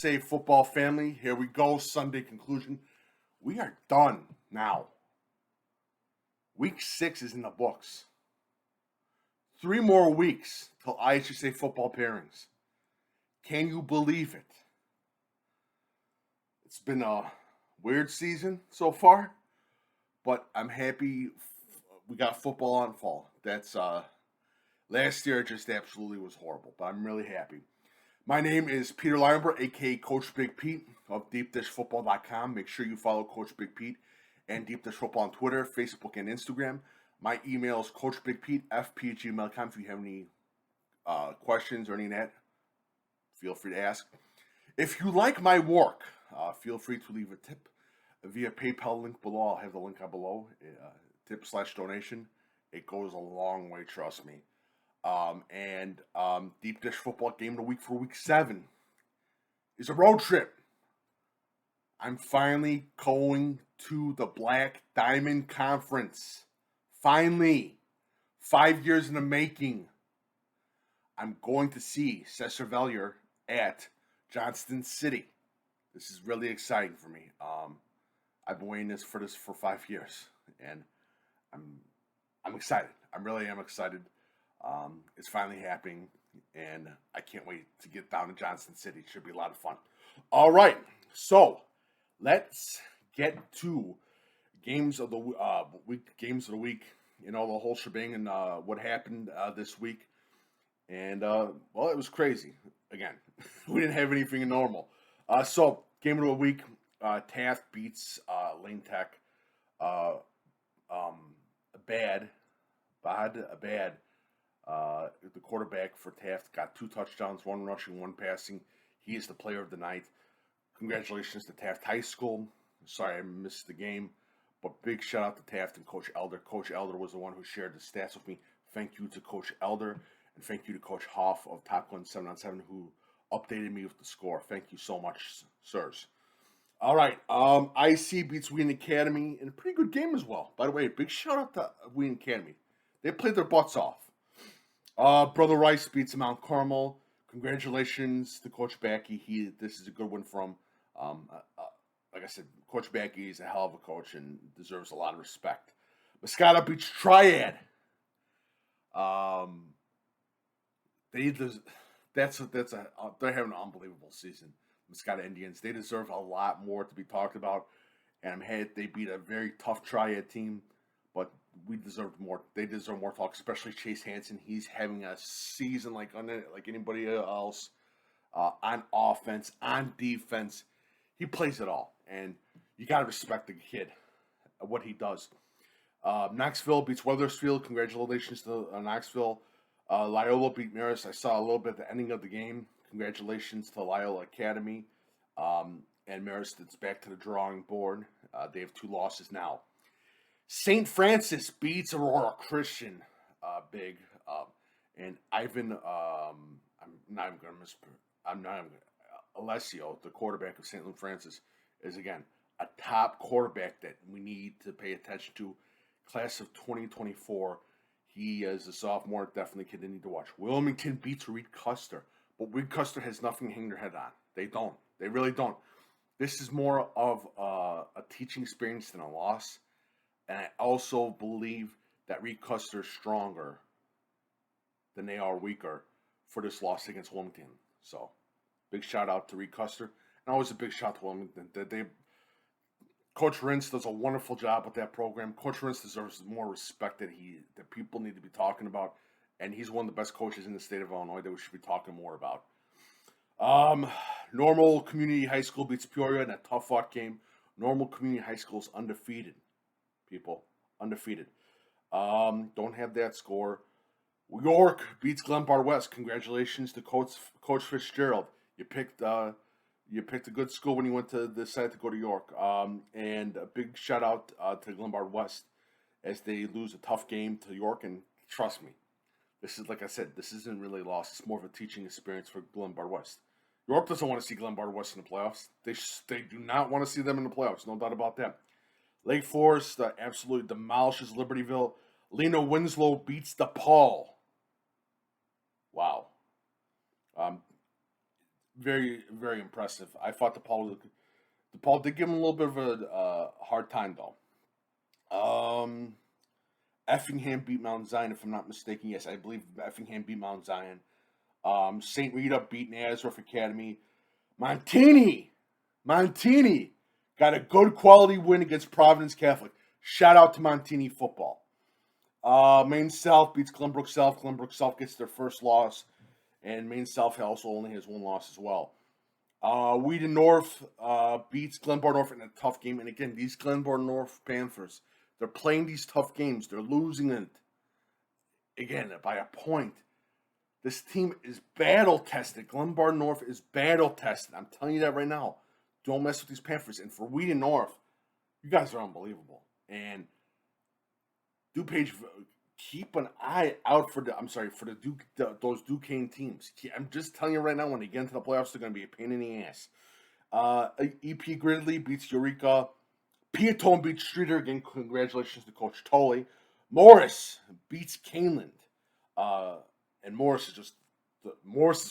IHSA football family. Here we go. Sunday conclusion. We are done now. Week 6 is in the books. 3 more weeks till IHSA football pairings. Can you believe it? It's been a weird season so far, but I'm happy we got football on fall. That's last year just absolutely was horrible, but I'm really happy. My name is Peter Lionborough, aka Coach Big Pete of DeepDishFootball.com. Make sure you follow Coach Big Pete and Deep Dish Football on Twitter, Facebook, and Instagram. My email is coachbigpetefp@gmail.com. If you have any questions or any of that, feel free to ask. If you like my work, feel free to leave a tip via PayPal link below. I'll have the link below. Tip/donation. It goes a long way, trust me. Deep Dish Football Game of the Week for Week 7 is a road trip. I'm finally going to the Black Diamond Conference. Finally. 5 years in the making. I'm going to see Cesar Vellier at Johnston City. This is really exciting for me. I've been waiting for this for 5 years, and I'm excited. I really am excited. It's finally happening, and I can't wait to get down to Johnston City. It should be a lot of fun. All right, so let's get to games of the week. You know, the whole shebang and what happened this week. And well, it was crazy. Again, we didn't have anything normal. So game of the week, Taft beats Lane Tech. Bad. The quarterback for Taft got 2 touchdowns, 1 rushing, 1 passing. He is the player of the night. Congratulations to Taft High School. Sorry I missed the game, but big shout out to Taft and Coach Elder. Coach Elder was the one who shared the stats with me. Thank you to Coach Elder, and thank you to Coach Hoff of Top Gun 7-on-7 who updated me with the score. Thank you so much, sirs. All right, IC beats Wheaton Academy in a pretty good game as well. By the way, big shout out to Wheaton Academy. They played their butts off. Brother Rice beats Mount Carmel. Congratulations to Coach Backey. This is a good one from, like I said, Coach Backey is a hell of a coach and deserves a lot of respect. Moscata beats Triad. They're having an unbelievable season. Moscata Indians. They deserve a lot more to be talked about, and I'm happy they beat a very tough Triad team, but we deserve more. They deserve more talk, especially Chase Hansen. He's having a season like anybody else on offense, on defense. He plays it all, and you got to respect the kid, what he does. Knoxville beats Wethersfield. Congratulations to Knoxville. Loyola beat Marist. I saw a little bit at the ending of the game. Congratulations to Loyola Academy. And Marist, it's back to the drawing board. They have 2 losses now. St. Francis beats Aurora Christian big. And Ivan, Alessio, the quarterback of St. Francis, is again a top quarterback that we need to pay attention to. Class of 2024. He is a sophomore, definitely kid they need to watch. Wilmington beats Reed Custer, but Reed Custer has nothing to hang their head on. They don't. They really don't. This is more of a teaching experience than a loss. And I also believe that Reed Custer is stronger than they are weaker for this loss against Wilmington. So, big shout out to Reed Custer. And always a big shout out to Wilmington. Coach Rintz does a wonderful job with that program. Coach Rintz deserves more respect that people need to be talking about. And he's one of the best coaches in the state of Illinois that we should be talking more about. Normal Community High School beats Peoria in a tough-fought game. Normal Community High School is undefeated. People, undefeated. Don't have that score. York beats Glenbard West. Congratulations to Coach Fitzgerald. You picked a good school when you went to decide to go to York. And a big shout out to Glenbard West as they lose a tough game to York. And trust me, this is, like I said, this isn't really a loss. It's more of a teaching experience for Glenbard West. York doesn't want to see Glenbard West in the playoffs. They do not want to see them in the playoffs. No doubt about that. Lake Forest absolutely demolishes Libertyville. Lena Winslow beats DePaul. Wow. very, very impressive. I thought DePaul did give him a little bit of a hard time though. Effingham beat Mount Zion, if I'm not mistaken. Yes, I believe Effingham beat Mount Zion. St. Rita beat Nazareth Academy. Montini got a good quality win against Providence Catholic. Shout out to Montini football. Maine South beats Glenbrook South. Glenbrook South gets their first loss, and Maine South also only has one loss as well. Wheaton North beats Glenbard North in a tough game. And again, these Glenbard North Panthers, they're playing these tough games. They're losing it, again, by a point. This team is battle-tested. Glenbard North is battle-tested. I'm telling you that right now. Don't mess with these Panthers. And for Wheaton North, you guys are unbelievable. And DuPage, keep an eye out for those Duquesne teams. I'm just telling you right now, when they get into the playoffs, they're going to be a pain in the ass. EP Gridley beats Eureka. Piatone beats Streeter. Again, congratulations to Coach Tolley. Morris beats Caneland. And Morris is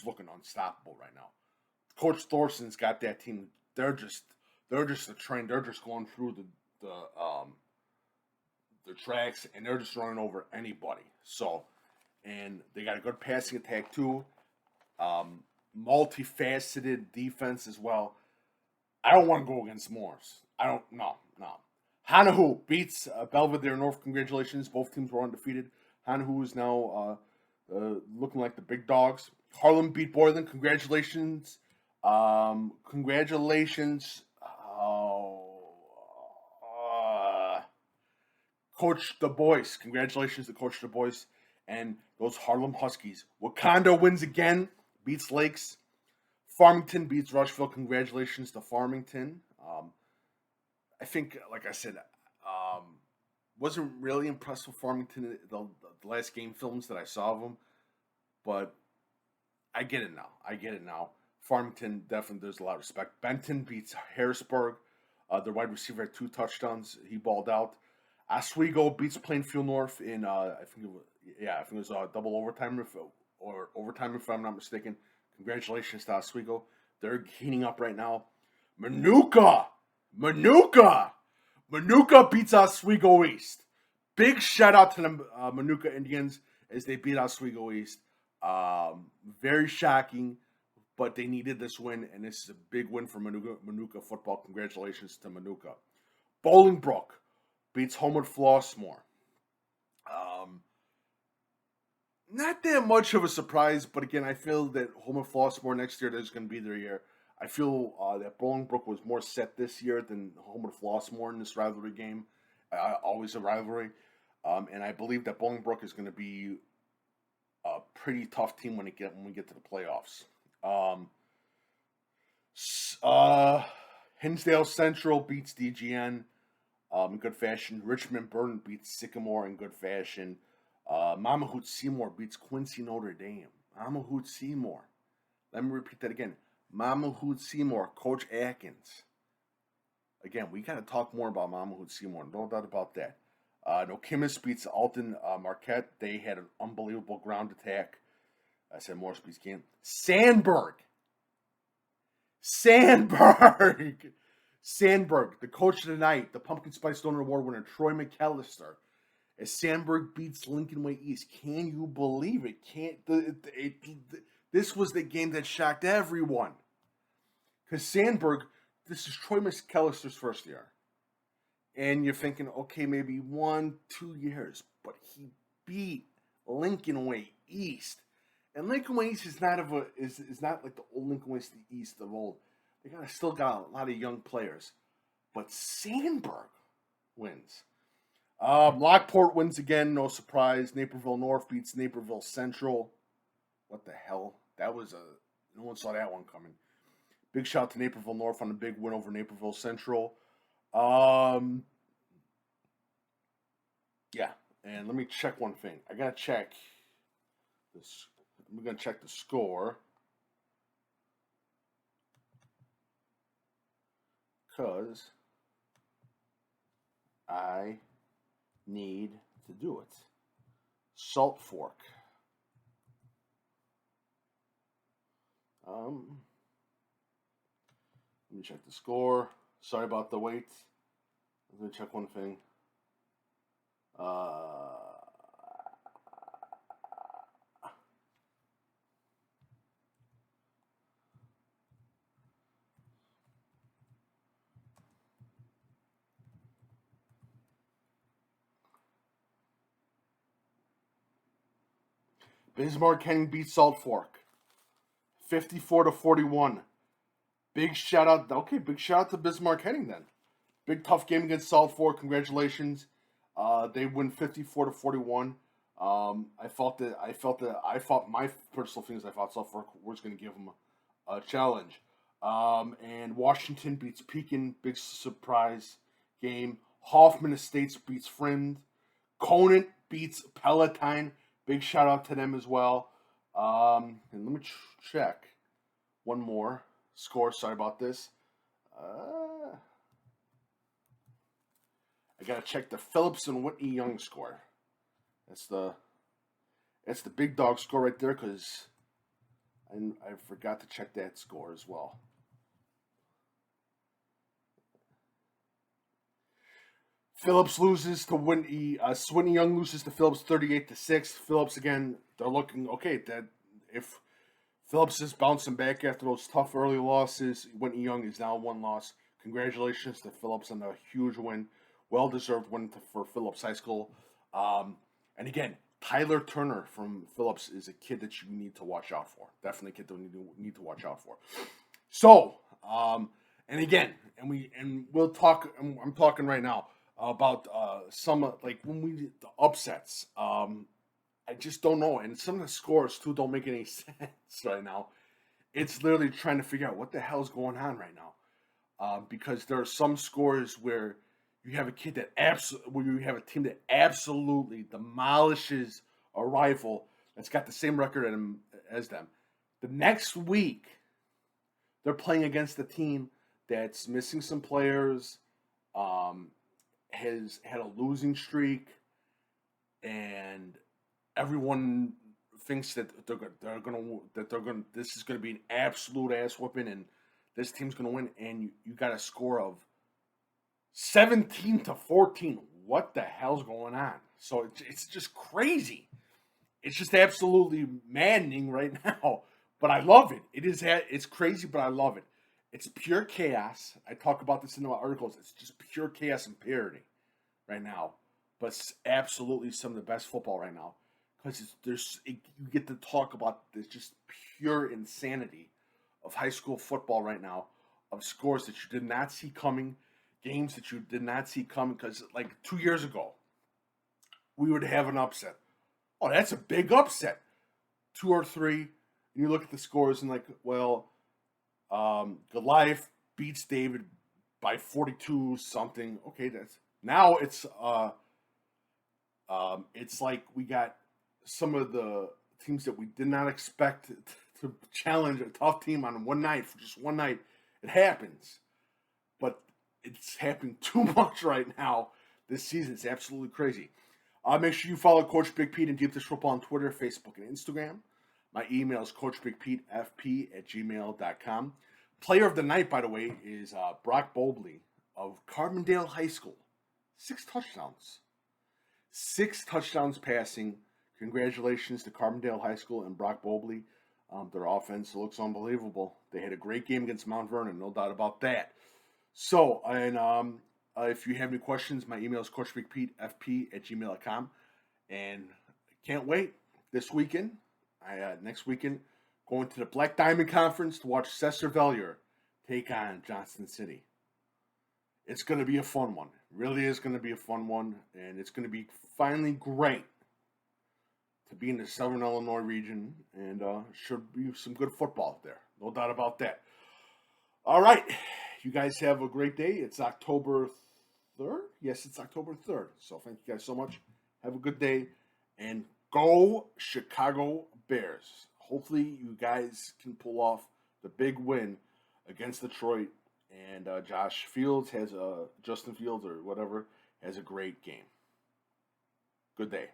looking unstoppable right now. Coach Thorson's got that team. They're just a train. They're just going through the tracks, and they're just running over anybody. So, and they got a good passing attack too. Multifaceted defense as well. I don't want to go against Morris. No. Hanahu beats Belvedere North. Congratulations. Both teams were undefeated. Hanahu is now looking like the big dogs. Harlem beat Boylan. Congratulations. Coach Du Bois. Congratulations to Coach Du Bois and those Harlem Huskies. Wakanda wins again. Beats Lakes. Farmington beats Rushville. Congratulations to Farmington. I think, like I said, wasn't really impressed with Farmington the last game films that I saw of them, but I get it now. Farmington definitely deserves a lot of respect. Benton beats Harrisburg. Their wide receiver had 2 touchdowns. He balled out. Oswego beats Plainfield North in I think it was double overtime or overtime if I'm not mistaken. Congratulations to Oswego. They're heating up right now. Manuka beats Oswego East. Big shout out to the Manuka Indians as they beat Oswego East. Very shocking, but they needed this win, and this is a big win for Manuka football. Congratulations to Manuka. Bolingbrook beats Homewood Flossmoor. Not that much of a surprise, but again, I feel that Homewood Flossmoor next year is going to be their year. I feel that Bolingbrook was more set this year than Homewood Flossmoor in this rivalry game. Always a rivalry. And I believe that Bolingbrook is going to be a pretty tough team when we get to the playoffs. Hinsdale Central beats DGN in good fashion. Richmond Burton beats Sycamore in good fashion. Mama Hoot Seymour beats Quincy Notre Dame. Mama Hoot Seymour. Let me repeat that again. Mama Hoot Seymour, Coach Atkins. Again, we got to talk more about Mama Hoot Seymour. No doubt about that. Nokomis beats Alton Marquette. They had an unbelievable ground attack. I said Morris beats game. Sandburg, the coach of the night, the Pumpkin Spice Donor Award winner, Troy McAllister, as Sandburg beats Lincoln Way East. Can you believe it? This was the game that shocked everyone. Because Sandburg, this is Troy McAllister's first year. And you're thinking, okay, maybe 1-2 years. But he beat Lincoln Way East. And Lincoln Way East is not like the old Lincoln Way East of old. They still got a lot of young players. But Sandburg wins. Lockport wins again, no surprise. Naperville North beats Naperville Central. What the hell? No one saw that one coming. Big shout to Naperville North on a big win over Naperville Central. Yeah, and let me check one thing. I gotta check this. I'm gonna check the score because I need to do it. Salt Fork. Let me check the score. Sorry about the wait. Let me check one thing. Bismarck Henning beat Salt Fork 54-41. Big shout out. Okay, big shout out to Bismarck Henning then. Big tough game against Salt Fork. Congratulations. They win 54-41. I thought my personal feelings. I thought Salt Fork was going to give them a challenge. And Washington beats Pekin. Big surprise game. Hoffman Estates beats Friend. Conant beats Palatine. Big shout out to them as well. And let me check one more score. Sorry about this. I gotta check the Phillips and Whitney Young score. That's the big dog score right there, because I forgot to check that score as well. Phillips loses to Whitney. Whitney Young loses to Phillips 38-6. Phillips again, they're looking okay. That if Phillips is bouncing back after those tough early losses, Whitney Young is now 1 loss. Congratulations to Phillips on a huge win. Well-deserved win for Phillips High School. And again, Tyler Turner from Phillips is a kid that you need to watch out for. Definitely a kid that you need to watch out for. So, and again, we'll talk. I'm talking right now about some like when we the upsets. I just don't know, and some of the scores too don't make any sense right now. It's literally trying to figure out what the hell is going on right now, because there are some scores where you have a kid that you have a team that absolutely demolishes a rival that's got the same record as them. The next week, they're playing against a team that's missing some players, has had a losing streak, and everyone thinks that this is gonna be an absolute ass whooping, and this team's gonna win, and you got a score of 17-14. What the hell's going on? So it's just crazy. It's just absolutely maddening right now. But I love it. It's crazy, but I love it. It's pure chaos. I talk about this in my articles. It's just pure chaos and parody right now. But it's absolutely some of the best football right now, because you get to talk about this just pure insanity of high school football right now, of scores that you did not see coming, games that you did not see coming. Because like 2 years ago, we would have an upset. Oh, that's a big upset. 2 or 3, and you look at the scores and like, well, Goliath beats David by 42 something. Okay, now it's like we got some of the teams that we did not expect to challenge a tough team on one night, for just one night. It happens, but it's happening too much right now this season. It's absolutely crazy. Make sure you follow Coach Big Pete and Deep Dish Football on Twitter, Facebook, and Instagram. My email is coachbigpetefp@gmail.com. Player of the night, by the way, is Brock Bowlby of Carbondale High School. 6 touchdowns. 6 touchdowns passing. Congratulations to Carbondale High School and Brock Bowlby. Their offense looks unbelievable. They had a great game against Mount Vernon, no doubt about that. So, and if you have any questions, my email is coachbigpetefp@gmail.com. And can't wait this weekend. Next weekend, going to the Black Diamond Conference to watch Cesar Valier take on Johnston City. It's going to be a fun one. It really is going to be a fun one. And it's going to be finally great to be in the Southern Illinois region. And should be some good football there. No doubt about that. All right. You guys have a great day. It's October 3rd. Yes, it's October 3rd. So thank you guys so much. Have a good day. And go Chicago Bears. Hopefully you guys can pull off the big win against Detroit. And Justin Fields or whatever, has a great game. Good day.